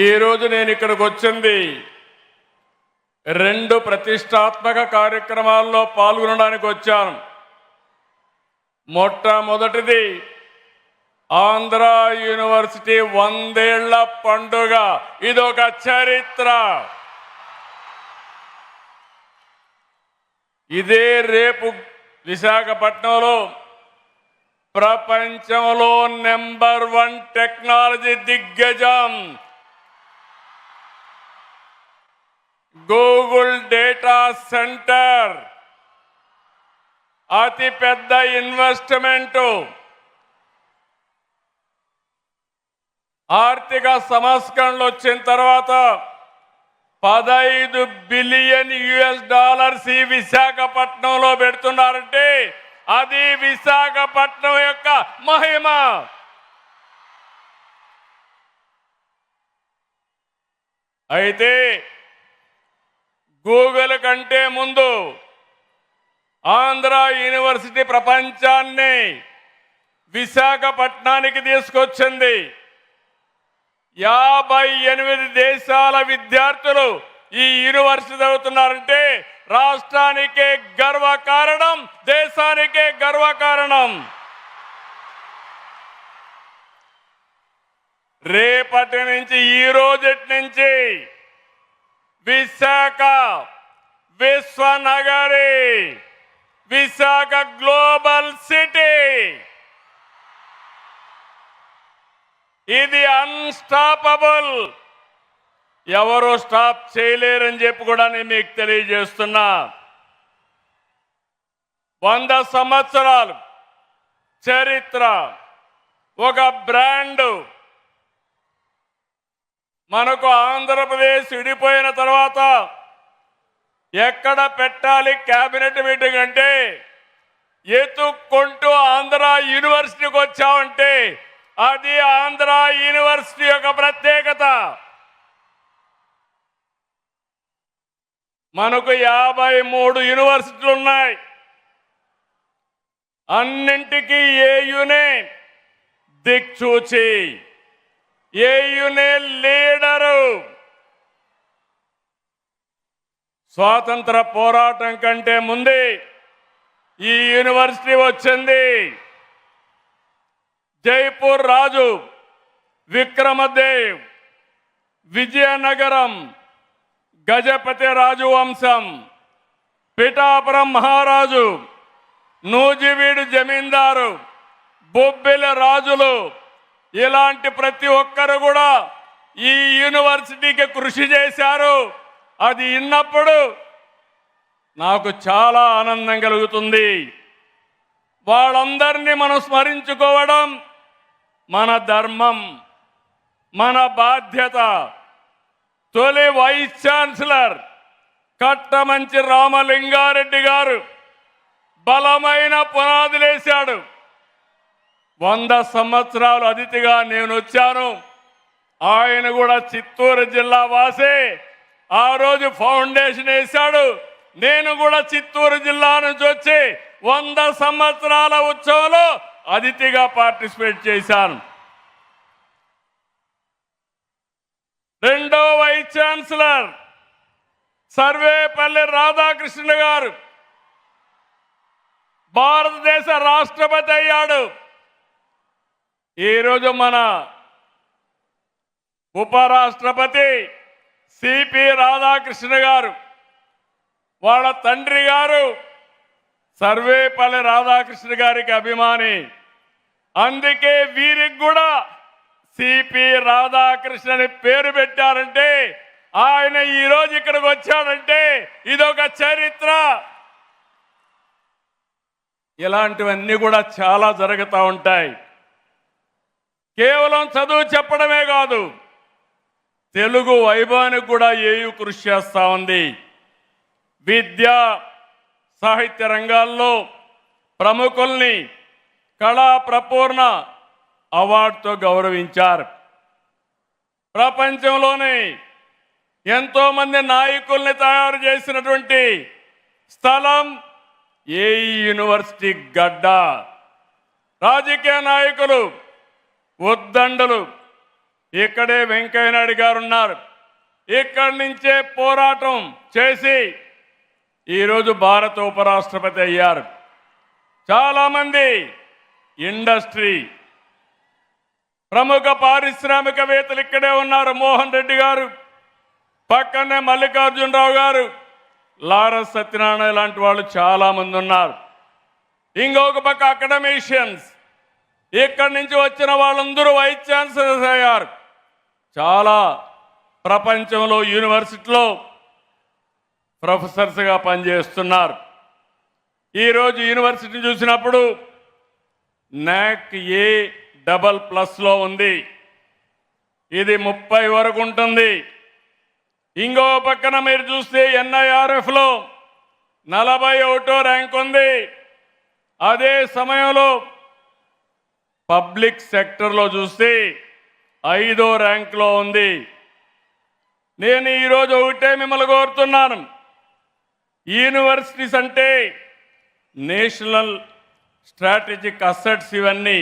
ఈరోజు నేను ఇక్కడికి వచ్చింది రెండు ప్రతిష్టాత్మక కార్యక్రమాల్లో పాల్గొనడానికి వచ్చాను. మొట్టమొదటిది ఆంధ్ర యూనివర్సిటీ 100 ఏళ్ల పండుగ. ఇదొక చరిత్ర. ఇదే రేపు విశాఖపట్నంలో ప్రపంచంలో నెంబర్ 1 టెక్నాలజీ దిగ్గజం గూగుల్ డేటా సెంటర్ అతి పెద్ద ఇన్వెస్ట్మెంట్. ఆర్థిక సంస్కరణలు వచ్చిన తర్వాత $15 బిలియన్ ఈ విశాఖపట్నంలో పెడుతున్నారంటే అది విశాఖపట్నం యొక్క మహిమ. అయితే గూగుల్ కంటే ముందు ఆంధ్ర యూనివర్సిటీ ప్రపంచాన్ని విశాఖపట్నానికి తీసుకొచ్చింది. 58 దేశాల విద్యార్థులు ఈ యూనివర్సిటీ చదువుతున్నారంటే రాష్ట్రానికే గర్వకారణం, దేశానికే గర్వకారణం. రేపటి నుంచి, ఈ రోజటి నుంచి విశాఖ విశ్వనగరి, విశాఖ గ్లోబల్ సిటీ. ఇది అన్స్టాపబుల్. ఎవరు స్టాప్ చేయలేరని చెప్పి కూడా నేను మీకు తెలియజేస్తున్నా. 100 సంవత్సరాలు చరిత్ర, ఒక బ్రాండ్. మనకు ఆంధ్రప్రదేశ్ విడిపోయిన తర్వాత ఎక్కడ పెట్టాలి కేబినెట్ మీటింగ్ అంటే ఎత్తుక్కుంటూ ఆంధ్ర యూనివర్సిటీకి వచ్చామంటే అది ఆంధ్ర యూనివర్సిటీ యొక్క ప్రత్యేకత. మనకు 53 యూనివర్సిటీలు ఉన్నాయి. అన్నింటికీ ఏయునే దిక్చూచి, ఏయునే లీడరు. స్వాతంత్ర పోరాటం కంటే ముందే ఈ యూనివర్సిటీ వచ్చింది. జైపూర్ రాజు విక్రమదేవ్, విజయనగరం గజపతి రాజు వంశం, పిఠాపురం మహారాజు, నూజివీడు జమీందారు, బొబ్బిలి రాజులు, ఇలాంటి ప్రతి ఒక్కరు కూడా ఈ యూనివర్సిటీకి కృషి చేశారు. అది విన్నప్పుడు నాకు చాలా ఆనందం కలుగుతుంది. వాళ్ళందరినీ మనం స్మరించుకోవడం మన ధర్మం, మన బాధ్యత. తొలి వైస్ ఛాన్సలర్ కట్టమంచి రామలింగారెడ్డి గారు బలమైన పునాదులేశాడు. 100 సంవత్సరాలు అతిథిగా నేను వచ్చాను. ఆయన కూడా చిత్తూరు జిల్లా వాసే. ఆ రోజు ఫౌండేషన్ వేశాడు. నేను కూడా చిత్తూరు జిల్లా నుంచి వచ్చి 100 సంవత్సరాల ఉత్సవంలో అతిథిగా పార్టిసిపేట్ చేశాను. రెండో వైస్ ఛాన్సలర్ సర్వేపల్లి రాధాకృష్ణ గారు భారతదేశ రాష్ట్రపతి అయ్యాడు. ఈరోజు మన ఉపరాష్ట్రపతి సిపి రాధాకృష్ణ గారు, వాళ్ళ తండ్రి గారు సర్వేపల్లి రాధాకృష్ణ గారికి అభిమాని. అందుకే వీరికి కూడా సిపి రాధాకృష్ణ అని పేరు పెట్టారంటే ఆయన ఈరోజు ఇక్కడికి వచ్చాడంటే ఇదొక చరిత్ర. ఇలాంటివన్నీ కూడా చాలా జరుగుతూ ఉంటాయి. కేవలం చదువు చెప్పడమే కాదు, తెలుగు వైభవానికి కూడా ఏయు కృషి చేస్తూ ఉంది. విద్య సాహిత్య రంగాల్లో ప్రముఖుల్ని కళా ప్రపూర్ణ అవార్డుతో గౌరవించారు. ప్రపంచంలోనే ఎంతో మంది నాయకుల్ని తయారు చేసినటువంటి స్థలం ఏ యూనివర్సిటీ గడ్డ. రాజకీయ నాయకులు, ఉద్దండులు ఇక్కడే వెంకయ్య నాయుడు గారు ఉన్నారు. ఇక్కడి నుంచే పోరాటం చేసి ఈరోజు భారత ఉపరాష్ట్రపతి అయ్యారు. చాలామంది ఇండస్ట్రీ ప్రముఖ పారిశ్రామికవేత్తలు ఇక్కడే ఉన్నారు. మోహన్ రెడ్డి గారు, పక్కనే మల్లికార్జునరావు గారు, లారస్ సత్యనారాయణ లాంటి వాళ్ళు చాలా మంది ఉన్నారు. ఇంకొక పక్క అకాడమిషియన్స్, ఇక్కడి నుంచి వచ్చిన వాళ్ళందరూ వైస్ ఛాన్సలర్స్ అయ్యారు. చాలా ప్రపంచంలో యూనివర్సిటీలో ప్రొఫెసర్స్గా పనిచేస్తున్నారు. ఈరోజు యూనివర్సిటీ చూసినప్పుడు NAC A++ ఉంది. ఇది 30 వరకు ఉంటుంది. ఇంకో పక్కన మీరు చూస్తే NIRFలో 41వ ర్యాంక్ ఉంది. అదే సమయంలో పబ్లిక్ సెక్టర్లో చూస్తే 5వ ర్యాంక్లో ఉంది. నేను ఈరోజు ఒకటే మిమ్మల్ని కోరుతున్నాను, యూనివర్సిటీస్ అంటే నేషనల్ స్ట్రాటజిక్ అసెట్స్, ఇవన్నీ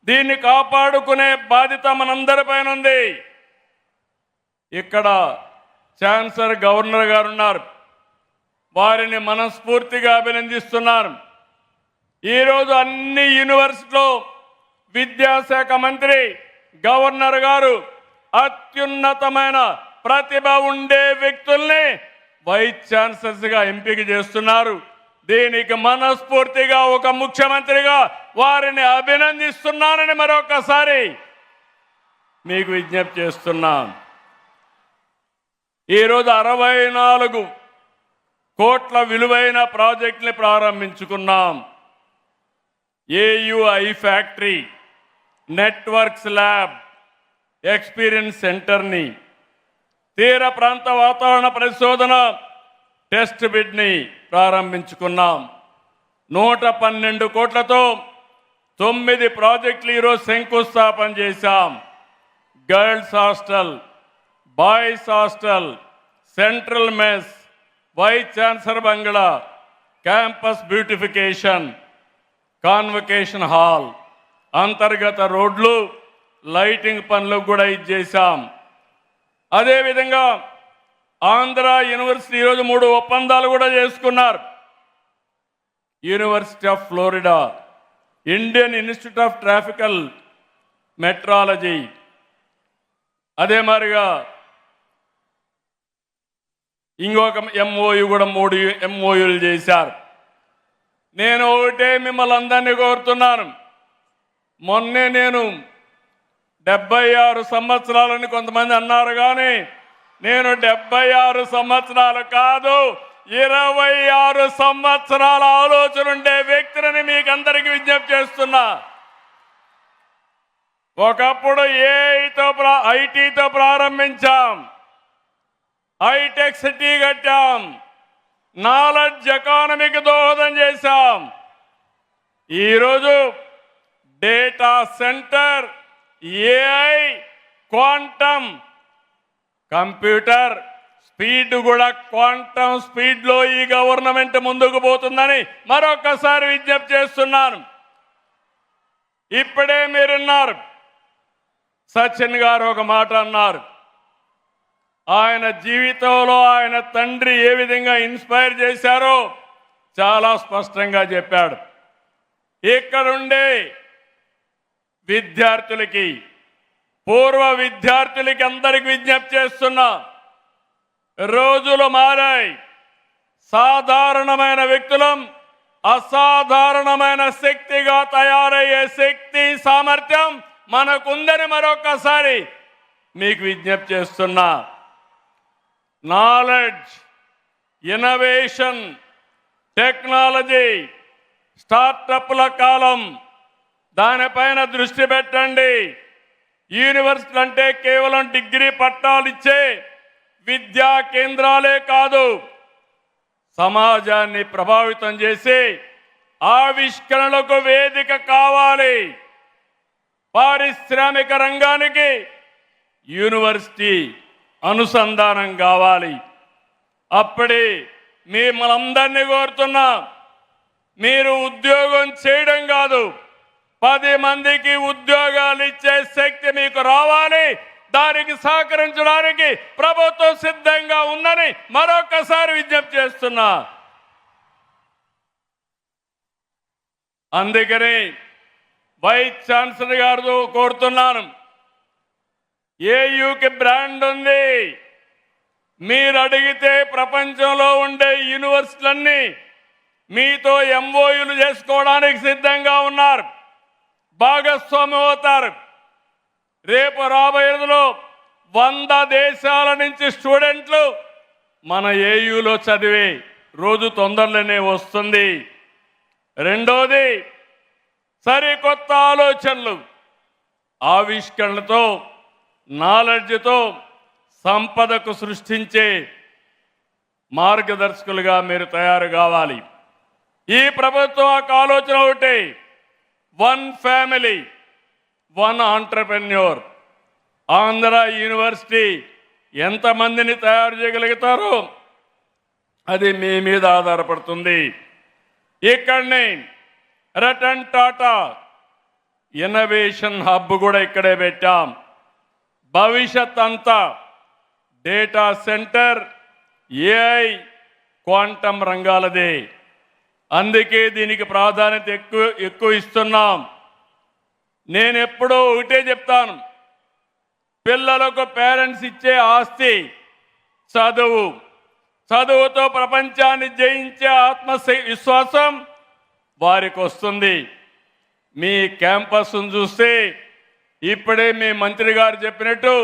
దీన్ని కాపాడుకునే బాధ్యత మనందరిపైన ఉంది. ఇక్కడ ఛాన్సలర్ గవర్నర్ గారు ఉన్నారు, వారిని మనస్ఫూర్తిగా అభినందిస్తున్నాను. ఈరోజు అన్ని యూనివర్సిటీలో విద్యాశాఖ మంత్రి గవర్నర్ గారు అత్యున్నతమైన ప్రతిభ ఉండే వ్యక్తుల్ని వైస్ ఛాన్సలర్స్గా ఎంపిక చేస్తున్నారు. దీనికి మనస్ఫూర్తిగా ఒక ముఖ్యమంత్రిగా వారిని అభినందిస్తున్నానని మరొకసారి మీకు విజ్ఞప్తి చేస్తున్నాను. ఈరోజు 64 కోట్ల విలువైన ప్రాజెక్టుని ప్రారంభించుకున్నాం. AU I factory, networks lab, experience సెంటర్ని, తీర ప్రాంత వాతావరణ పరిశోధన టెస్ట్ బిడ్ని ప్రారంభించుకున్నాం. 112 కోట్లతో 9 ప్రాజెక్టులు ఈరోజు శంకుస్థాపన చేశాం. Girls hostel, boys hostel, central mess, vice chancellor బంగ్లా, క్యాంపస్ బ్యూటిఫికేషన్, కాన్వకేషన్ హాల్, అంతర్గత రోడ్లు, లైటింగ్ పనులు కూడా ఇచ్చేసాం. అదేవిధంగా ఆంధ్ర యూనివర్సిటీ ఈరోజు 3 ఒప్పందాలు కూడా చేసుకున్నారు. University of Florida, Indian Institute of Tropical Meteorology, అదే మాదిరిగా ఇంకొక MOU కూడా 3 MOUలు చేశారు. నేను ఒకటే మిమ్మల్ని అందరినీ కోరుతున్నాను, మొన్నే నేను 76 సంవత్సరాలని కొంతమంది అన్నారు, కానీ నేను 76 సంవత్సరాలు కాదు, 26 సంవత్సరాల ఆలోచన ఉండే వ్యక్తిని మీకు అందరికీ విజ్ఞప్తి చేస్తున్నా. ఒకప్పుడు ఐటీతో ప్రారంభించాం, హైటెక్ సిటీ కట్టాం, నాలెడ్జ్ ఎకానమీకి దోహదం చేశాం. ఈరోజు data centre, AI, quantum computer speed కూడా క్వాంటమ్ స్పీడ్లో ఈ గవర్నమెంట్ ముందుకు పోతుందని మరొకసారి విజ్ఞప్తి చేస్తున్నాను. ఇప్పుడే మీరున్నారు, సచిన్ గారు ఒక మాట అన్నారు, ఆయన జీవితంలో ఆయన తండ్రి ఏ విధంగా ఇన్స్పైర్ చేశారో చాలా స్పష్టంగా చెప్పాడు. ఇక్కడుండే విద్యార్థులకి, పూర్వ విద్యార్థులకి అందరికి విజ్ఞప్తి చేస్తున్నా, రోజులు మారాయి. సాధారణమైన వ్యక్తులం అసాధారణమైన శక్తిగా తయారయ్యే శక్తి సామర్థ్యం మనకుందని మరొకసారి మీకు విజ్ఞప్తి చేస్తున్నా. నాలెడ్జ్, ఇన్నోవేషన్, టెక్నాలజీ, స్టార్టప్ల కాలం, దానిపైన దృష్టి పెట్టండి. యూనివర్సిటీ అంటే కేవలం డిగ్రీ పట్టాలు ఇచ్చే విద్యా కేంద్రాలే కాదు, సమాజాన్ని ప్రభావితం చేసి ఆవిష్కరణలకు వేదిక కావాలి. పారిశ్రామిక రంగానికి యూనివర్సిటీ అనుసంధానం కావాలి. అప్పుడే మిమ్మల్ని అందరినీ కోరుతున్నా, మీరు ఉద్యోగం చేయడం కాదు, 10 మందికి ఉద్యోగాలు ఇచ్చే శక్తి మీకు రావాలి. దానికి సహకరించడానికి ప్రభుత్వం సిద్ధంగా ఉందని మరొకసారి విజ్ఞప్తి చేస్తున్నా. అందుకని వైస్ ఛాన్సలర్ గారు కోరుతున్నాను, ఏయూకి బ్రాండ్ ఉంది. మీరు అడిగితే ప్రపంచంలో ఉండే యూనివర్సిటీలన్నీ మీతో ఎంఓయూలు చేసుకోవడానికి సిద్ధంగా ఉన్నారు, భాగస్వామి అవుతారు. రేపు రాబోయేలో 100 దేశాల నుంచి స్టూడెంట్లు మన ఏయూలో చదివే రోజు తొందరలోనే వస్తుంది. రెండోది, సరికొత్త ఆలోచనలు, ఆవిష్కరణలతో, నాలెడ్జ్తో సంపదకు సృష్టించే మార్గదర్శకులుగా మీరు తయారు కావాలి. ఈ ప్రభుత్వం ఒక ఆలోచన ఒకటి, 1 ఫ్యామిలీ 1 ఆంటర్‌ప్రెన్యూర్. ఆంధ్ర యూనివర్సిటీ ఎంతమందిని తయారు చేయగలుగుతారో అది మీ మీద ఆధారపడుతుంది. ఇక్కడనే రతన్ టాటా ఇన్నోవేషన్ హబ్ కూడా ఇక్కడే పెట్టాం. భవిష్యత్ అంతా డేటా సెంటర్, ఏఐ, క్వాంటమ్ రంగాలదే. అందుకే దీనికి ప్రాధాన్యత ఎక్కువ ఇస్తున్నాం. నేను ఎప్పుడూ ఒకటే చెప్తాను, పిల్లలకు పేరెంట్స్ ఇచ్చే ఆస్తి చదువు. చదువుతో ప్రపంచాన్ని జయించే ఆత్మవిశ్వాసం వారికి వస్తుంది. మీ క్యాంపస్ను చూస్తే ఇప్పుడే మీ మంత్రి గారు చెప్పినట్టు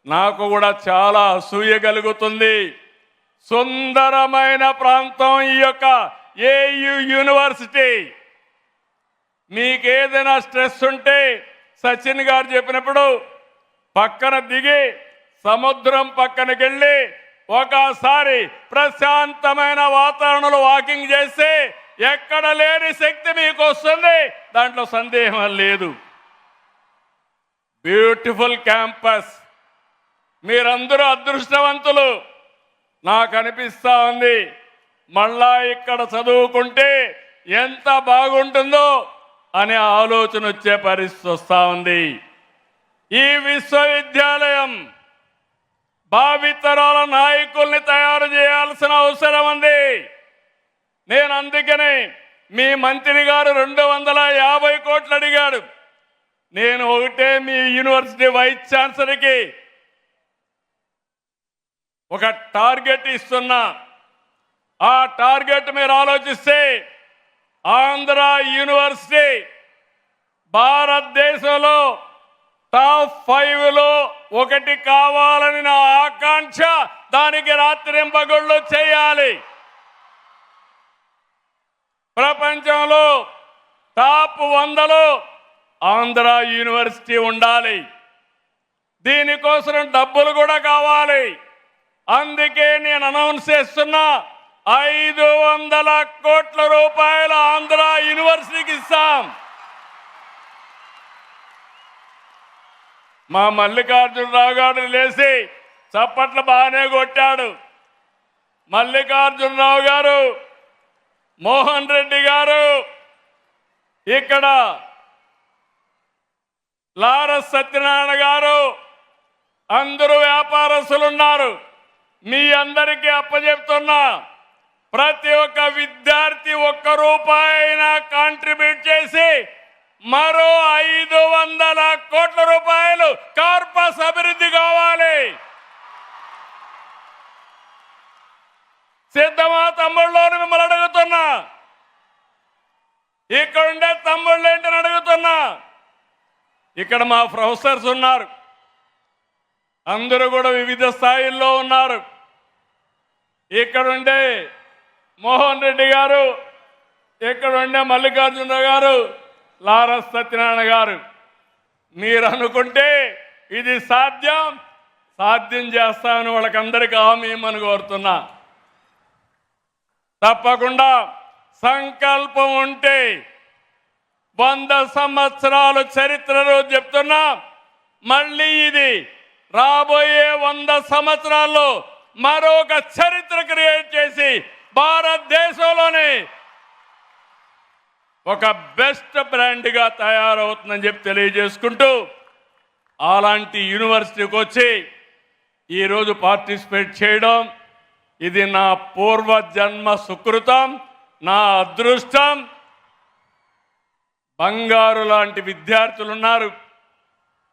నాకు కూడా చాలా అసూయ కలుగుతుంది. సుందరమైన ప్రాంతం ఈ యొక్క ఏయూ యూనివర్సిటీ. మీకేదైనా స్ట్రెస్ ఉంటే సచిన్ గారు చెప్పినప్పుడు పక్కన దిగి సముద్రం పక్కనకి వెళ్ళి ఒకసారి ప్రశాంతమైన వాతావరణంలో వాకింగ్ చేస్తే ఎక్కడ లేని శక్తి మీకు వస్తుంది, దాంట్లో సందేహం లేదు. బ్యూటిఫుల్ క్యాంపస్, మీరందరూ అదృష్టవంతులు. నాకు అనిపిస్తా ఉంది, మళ్ళా ఇక్కడ చదువుకుంటే ఎంత బాగుంటుందో అనే ఆలోచన వచ్చే పరిస్థితి వస్తూ ఉంది. ఈ విశ్వవిద్యాలయం భావితరాల నాయకుల్ని తయారు చేయాల్సిన అవసరం ఉంది. నేను అందుకనే మీ మంత్రి గారు 250 కోట్లు అడిగాడు. నేను ఒకటే మీ యూనివర్సిటీ వైస్ ఛాన్సలర్కి ఒక టార్గెట్ ఇస్తున్నా. ఆ టార్గెట్ మీరు ఆలోచిస్తే ఆంధ్ర యూనివర్సిటీ భారతదేశంలో టాప్ 5లో ఒకటి కావాలని నా ఆకాంక్ష. దానికి రాత్రింబగళ్ళు చేయాలి. ప్రపంచంలో టాప్ 100లో ఆంధ్ర యూనివర్సిటీ ఉండాలి. దీనికోసం డబ్బులు కూడా కావాలి. అందుకే నేను అనౌన్స్ చేస్తున్నా, 500 కోట్ల రూపాయలు ఆంధ్ర యూనివర్సిటీకి ఇస్తాం. మా మల్లికార్జునరావు గారు లేచి చప్పట్లు బాగానే కొట్టాడు. మల్లికార్జునరావు గారు, మోహన్ రెడ్డి గారు, ఇక్కడ లారస్ సత్యనారాయణ గారు, అందరూ వ్యాపారస్తులు ఉన్నారు. మీ అందరికీ అప్పచెప్తున్నా, ప్రతి ఒక్క విద్యార్థి 1 రూపాయి అయినా కాంట్రిబ్యూట్ చేసి మరో 500 కోట్ల రూపాయలు కార్పస్ అభివృద్ధి కావాలి. సిద్ధమా తమ్ముళ్ళని మిమ్మల్ని అడుగుతున్నా. ఇక్కడ ఉండే తమ్ముళ్ళు ఏంటని అడుగుతున్నా. ఇక్కడ మా ప్రొఫెసర్స్ ఉన్నారు, అందరూ కూడా వివిధ స్థాయిల్లో ఉన్నారు. ఇక్కడ ఉండే మోహన్ రెడ్డి గారు, ఇక్కడ ఉండే మల్లికార్జునరావు గారు, లారస్ సత్యనారాయణ గారు. మీరు అనుకుంటే ఇది సాధ్యం చేస్తామని వాళ్ళకందరికీ హామీ ఇమ్మని కోరుతున్నా. తప్పకుండా సంకల్పం ఉంటే 100 సంవత్సరాలు చరిత్రలో చెప్తున్నా, మళ్ళీ ఇది రాబోయే 100 సంవత్సరాల్లో మరొక చరిత్ర క్రియేట్ చేసి భారతదేశంలోనే ఒక బెస్ట్ బ్రాండ్గా తయారవుతుందని చెప్పి తెలియజేసుకుంటూ అలాంటి యూనివర్సిటీకి వచ్చి ఈరోజు పార్టిసిపేట్ చేయడం ఇది నా పూర్వజన్మ సుకృతం, నా అదృష్టం. బంగారు లాంటి విద్యార్థులు ఉన్నారు,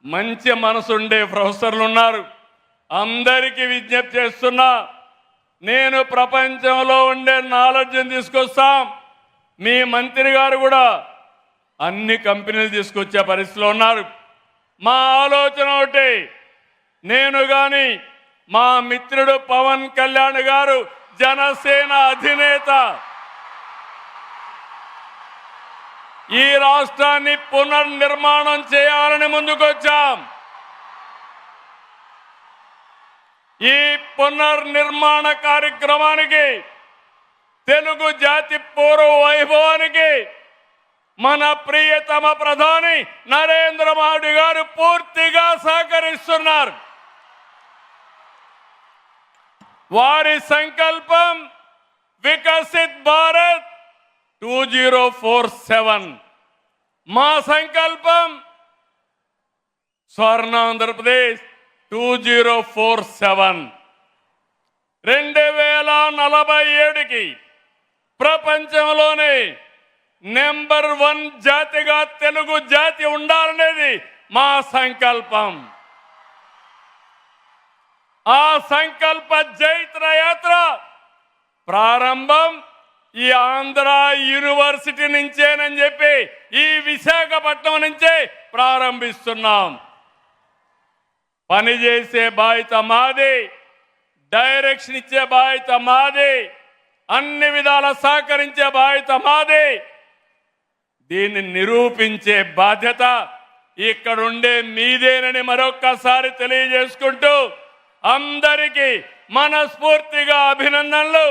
మంచి మనసుండే ప్రొఫెసర్లు ఉన్నారు. అందరికీ విజ్ఞప్తి చేస్తున్నా, నేను ప్రపంచంలో ఉండే నాలెడ్జ్ని తీసుకొస్తాం. మీ మంత్రి గారు కూడా అన్ని కంపెనీలు తీసుకొచ్చే పరిస్థితిలో ఉన్నారు. మా ఆలోచన ఒకటి, నేను కానీ మా మిత్రుడు పవన్ కళ్యాణ్ గారు జనసేన అధినేత ఈ రాష్ట్రాన్ని పునర్నిర్మాణం చేయాలని ముందుకొచ్చాం. ఈ పునర్నిర్మాణ కార్యక్రమానికి, తెలుగు జాతి పూర్వ వైభవానికి మన ప్రియతమ ప్రధాని నరేంద్ర మోడీ గారు పూర్తిగా సహకరిస్తున్నారు. వారి సంకల్పం వికసిత్ భారత్ 2047, మా సంకల్పం స్వర్ణాంధ్రప్రదేశ్ 2047. 2047కి ప్రపంచంలోనే నెంబర్ 1 జాతిగా తెలుగు జాతి ఉండాలనేది మా సంకల్పం. ఆ సంకల్ప జైత్ర యాత్ర ప్రారంభం ఈ ఆంధ్ర యూనివర్సిటీ నుంచేనని చెప్పి ఈ విశాఖపట్నం నుంచే ప్రారంభిస్తున్నాం. పనిచేసే బాధ్యత మాది, డైరెక్షన్ ఇచ్చే బాధ్యత మాది, అన్ని విధాల సహకరించే బాధ్యత మాది. దీన్ని నిరూపించే బాధ్యత ఇక్కడుండే మీదేనని మరొక్కసారి తెలియజేసుకుంటూ అందరికీ మనస్ఫూర్తిగా అభినందనలు.